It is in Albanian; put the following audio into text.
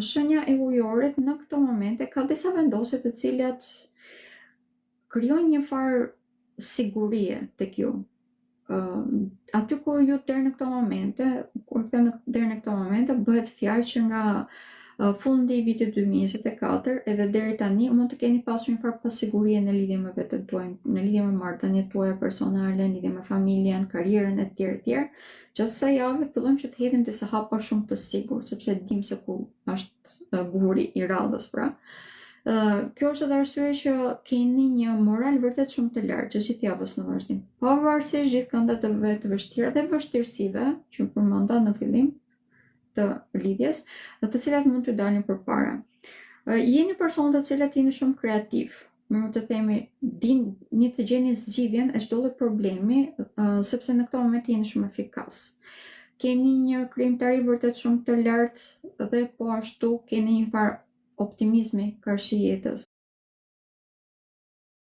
Shenja e ujorit në këto momente ka disa vendosje të cilat krijojnë një farë sigurie tek ju. Aty ku ju deri në këto momente, kur them deri në këto momente, bëhet fjalë që nga fundi i vitit 2024 edhe deri tani mund të keni pasur një farë pasigurie në lidhje me veten tuaj, në lidhje me marrëdhëniet tuaja personale, në lidhje me familjen, karrierën e tjerë. Gjatë kësaj jave fillojmë që të hedhim disa hapa shumë të sigurt, sepse dim se ku është guri i radhës pra. Kjo është edhe arsye që keni një moral vërtet shumë të lartë që gjithë javës në vazhdim. Pavarësisht gjithë këndave të vështira dhe vështirësive që përmenda në fillim të lidhjes, dhe të cilat mund të dalin përpara. Jeni personë të cilat jeni shumë kreativ, më të themi, një të gjeni zgjidhjen e çdo lloj problemi, sepse në këto momente jeni shumë efikas. Keni një krijimtari vërtet shumë të lartë dhe po ashtu keni një farë optimizmi karshi jetës.